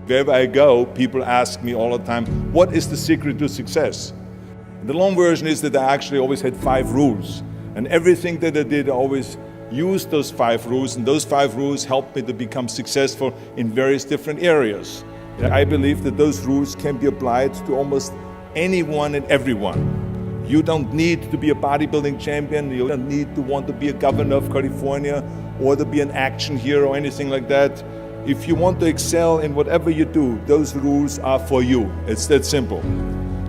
Wherever I go, people ask me all the time, what is the secret to success? And the long version is that I actually always had 5 rules. And everything that I did, I always used those 5 rules, and those 5 rules helped me to become successful in various different areas. And I believe that those rules can be applied to almost anyone and everyone. You don't need to be a bodybuilding champion, you don't need to want to be a governor of California or to be an action hero or anything like that. If you want to excel in whatever you do, those rules are for you. It's that simple.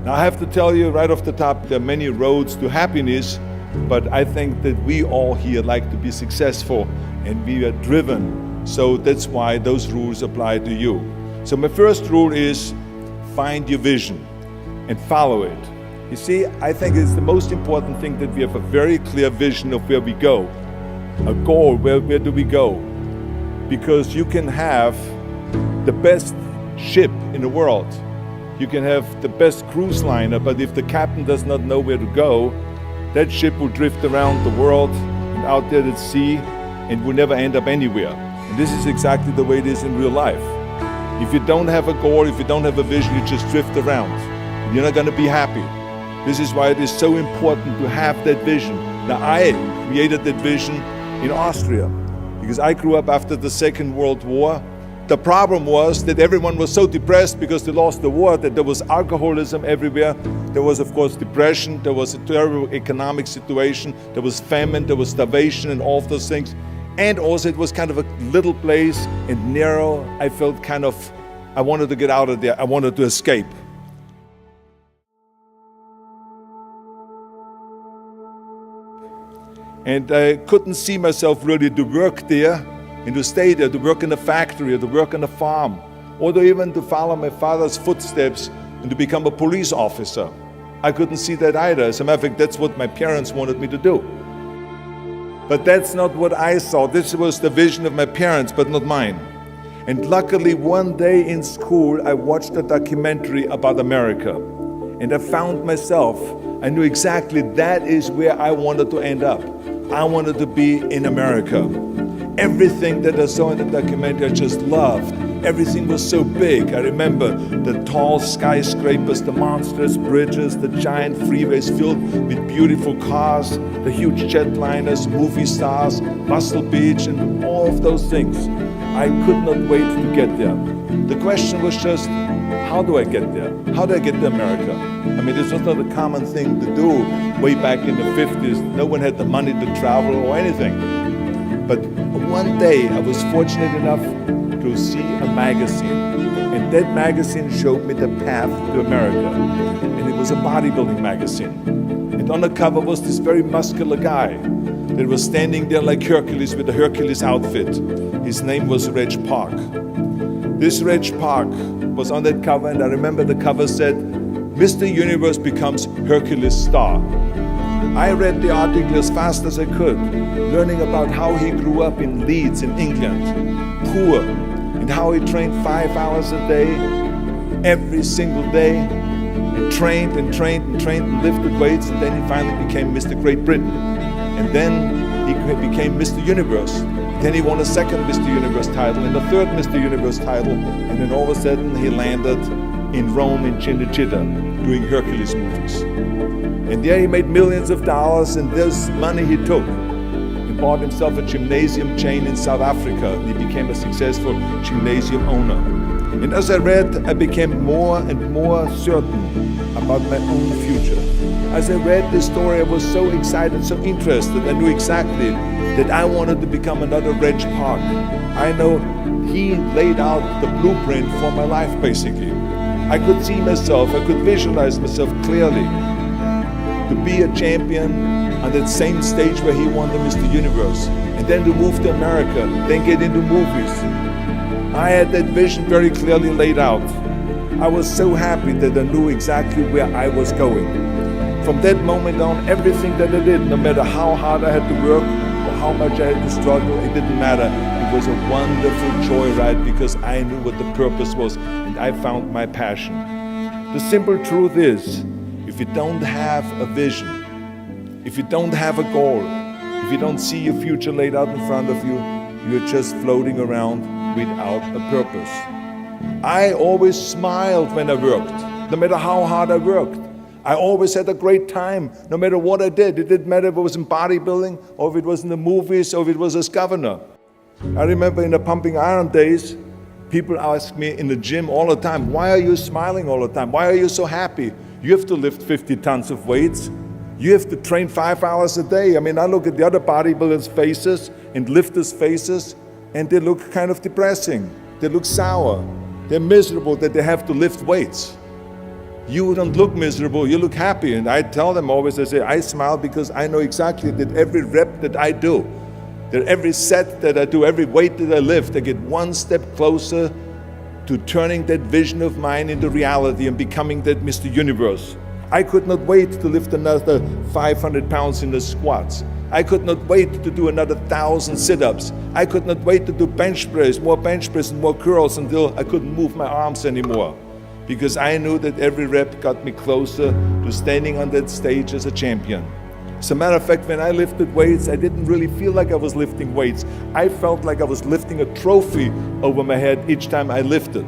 Now I have to tell you right off the top, there are many roads to happiness, but I think that we all here like to be successful and we are driven. So that's why those rules apply to you. So my first rule is find your vision and follow it. You see, I think it's the most important thing that we have a very clear vision of where we go, a goal, where do we go? Because you can have the best ship in the world, you can have the best cruise liner, but if the captain does not know where to go, that ship will drift around the world and out there at sea and will never end up anywhere. And this is exactly the way it is in real life. If you don't have a goal, if you don't have a vision, you just drift around. You're not going to be happy. This is why it is so important to have that vision. Now, I created that vision in Austria because I grew up after the Second World War. The problem was that everyone was so depressed because they lost the war that there was alcoholism everywhere. There was, of course, depression. There was a terrible economic situation. There was famine. There was starvation and all of those things. And also it was kind of a little place and narrow. I felt I wanted to get out of there. I wanted to escape. And I couldn't see myself really to work there and to stay there, to work in a factory or to work on a farm, or to even to follow my father's footsteps and to become a police officer. I couldn't see that either. As a matter of fact, that's what my parents wanted me to do. But that's not what I saw. This was the vision of my parents, but not mine. And luckily, one day in school, I watched a documentary about America. And I found myself, I knew exactly that is where I wanted to end up. I wanted to be in America. Everything that I saw in the documentary, I just loved. Everything was so big. I remember the tall skyscrapers, the monstrous bridges, the giant freeways filled with beautiful cars, the huge jetliners, movie stars, Muscle Beach, and all of those things. I could not wait to get there. The question was just, how do I get there? How do I get to America? I mean, this was not a common thing to do way back in the 50s. No one had the money to travel or anything. But one day I was fortunate enough to see a magazine. And that magazine showed me the path to America. And it was a bodybuilding magazine. And on the cover was this very muscular guy that was standing there like Hercules with a Hercules outfit. His name was Reg Park. This Reg Park was on that cover, and I remember the cover said, Mr. Universe becomes Hercules star. I read the article as fast as I could, learning about how he grew up in Leeds in England, poor, and how he trained 5 hours a day, every single day, and trained and trained and trained and lifted weights, and then he finally became Mr. Great Britain. And then he became Mr. Universe. Then he won a second Mr. Universe title and a third Mr. Universe title, and then all of a sudden he landed in Rome in Cinecittà doing Hercules movies. And there he made millions of dollars, and this money he took and bought himself a gymnasium chain in South Africa. He became a successful gymnasium owner. And as I read, I became more and more certain about my own future. As I read this story, I was so excited, so interested. I knew exactly that I wanted to become another Reg Park. I know he laid out the blueprint for my life, basically. I could see myself, I could visualize myself clearly to be a champion on that same stage where he won the Mr. Universe, and then to move to America, then get into movies. I had that vision very clearly laid out. I was so happy that I knew exactly where I was going. From that moment on, everything that I did, no matter how hard I had to work or how much I had to struggle, it didn't matter. It was a wonderful joyride because I knew what the purpose was and I found my passion. The simple truth is, if you don't have a vision, if you don't have a goal, if you don't see your future laid out in front of you, you're just floating around without a purpose. I always smiled when I worked, no matter how hard I worked. I always had a great time, no matter what I did. It didn't matter if it was in bodybuilding, or if it was in the movies, or if it was as governor. I remember in the pumping iron days, people ask me in the gym all the time, why are you smiling all the time? Why are you so happy? You have to lift 50 tons of weights. You have to train 5 hours a day. I mean, I look at the other bodybuilders' faces and lifters' faces, and they look kind of depressing. They look sour. They're miserable that they have to lift weights. You don't look miserable, you look happy. And I tell them always, I say, I smile because I know exactly that every rep that I do, that every set that I do, every weight that I lift, I get one step closer to turning that vision of mine into reality and becoming that Mr. Universe. I could not wait to lift another 500 pounds in the squats. I could not wait to do another 1,000 sit-ups. I could not wait to do bench press and more curls until I couldn't move my arms anymore. Because I knew that every rep got me closer to standing on that stage as a champion. As a matter of fact, when I lifted weights, I didn't really feel like I was lifting weights. I felt like I was lifting a trophy over my head each time I lifted.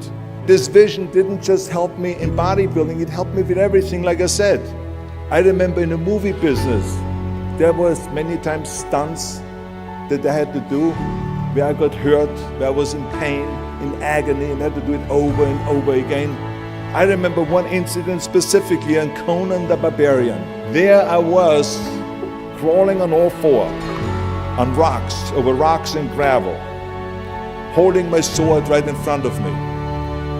This vision didn't just help me in bodybuilding, it helped me with everything, like I said. I remember in the movie business, there was many times stunts that I had to do where I got hurt, where I was in pain, in agony, and had to do it over and over again. I remember one incident specifically on Conan the Barbarian. There I was, crawling on all four, on rocks, over rocks and gravel, holding my sword right in front of me.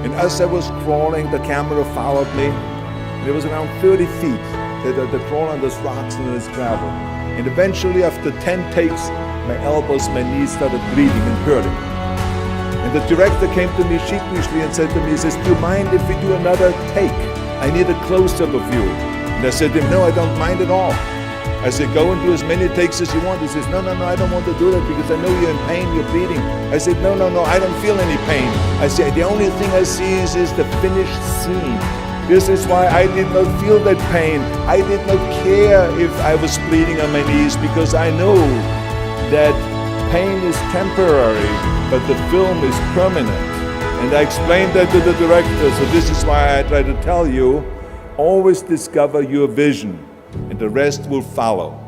And as I was crawling, the camera followed me. And it was around 30 feet that I crawl on those rocks and this gravel. And eventually, after 10 takes, my elbows, my knees started bleeding and hurting. And the director came to me sheepishly and said to me, he says, do you mind if we do another take? I need a close-up of you. And I said to him, no, I don't mind at all. I said, go and do as many takes as you want. He says, no, I don't want to do that because I know you're in pain, you're bleeding. I said, no, I don't feel any pain. I said, the only thing I see is the finished scene. This is why I did not feel that pain. I did not care if I was bleeding on my knees because I know that pain is temporary, but the film is permanent. And I explained that to the director, so this is why I try to tell you, always discover your vision, and the rest will follow.